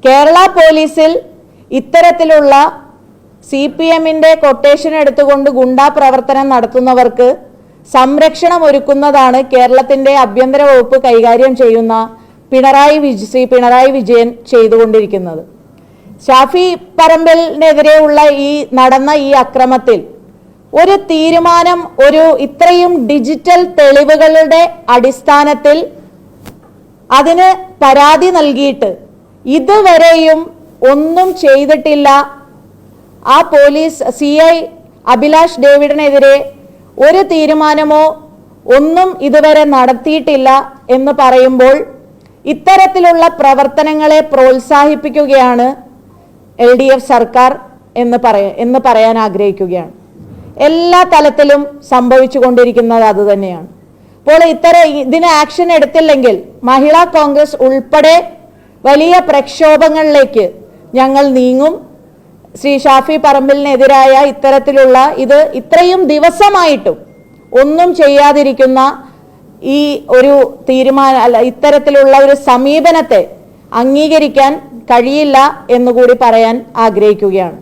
കേരള പോലീസിൽ ഇത്തരത്തിലുള്ള CPMന്റെ കൊട്ടേഷൻ എടുത്തുകൊണ്ട് ഗുണ്ടാ പ്രവർത്തനം നടത്തുന്നവർക്ക് സംരക്ഷണം ഒരുക്കുന്നതാണ് കേരളത്തിന്റെ ആഭ്യന്തര വകുപ്പ് കൈകാര്യം ചെയ്യുന്ന ശ്രീ പിണറായി വിജയൻ ചെയ്തുകൊണ്ടിരിക്കുന്നത്. ഷാഫി പറമ്പിലിനെതിരെയുള്ള നടന്ന ഈ അക്രമത്തിൽ ഒരു തീരുമാനം ഇത്രയും ഡിജിറ്റൽ തെളിവുകളുടെ അടിസ്ഥാനത്തിൽ അതിന് പരാതി നൽകിയിട്ട് ഇതുവരെയും ഒന്നും ചെയ്തിട്ടില്ല. ആ പോലീസ് CI അഭിലാഷ് ഡേവിഡിനെതിരെ ഒരു തീരുമാനമോ ഒന്നും ഇതുവരെ നടത്തിയിട്ടില്ല എന്ന് പറയുമ്പോൾ ഇത്തരത്തിലുള്ള പ്രവർത്തനങ്ങളെ പ്രോത്സാഹിപ്പിക്കുകയാണ് LDF സർക്കാർ എന്ന് പറയാൻ ആഗ്രഹിക്കുകയാണ്. എല്ലാ തലത്തിലും സംഭവിച്ചുകൊണ്ടിരിക്കുന്നത് അതുതന്നെയാണ്. അപ്പോൾ ഇതിന് ആക്ഷൻ എടുത്തില്ലെങ്കിൽ മഹിളാ കോൺഗ്രസ് ഉൾപ്പെടെ വലിയ പ്രക്ഷോഭങ്ങളിലേക്ക് ഞങ്ങൾ നീങ്ങും. ശ്രീ ഷാഫി പറമ്പിലിനെതിരായ ഇത്തരത്തിലുള്ള ഇത്രയും ദിവസമായിട്ടും ഒന്നും ചെയ്യാതിരിക്കുന്ന ഈ ഒരു ഇത്തരത്തിലുള്ള ഒരു സമീപനത്തെ അംഗീകരിക്കാൻ കഴിയില്ല എന്നുകൂടി പറയാൻ ആഗ്രഹിക്കുകയാണ്.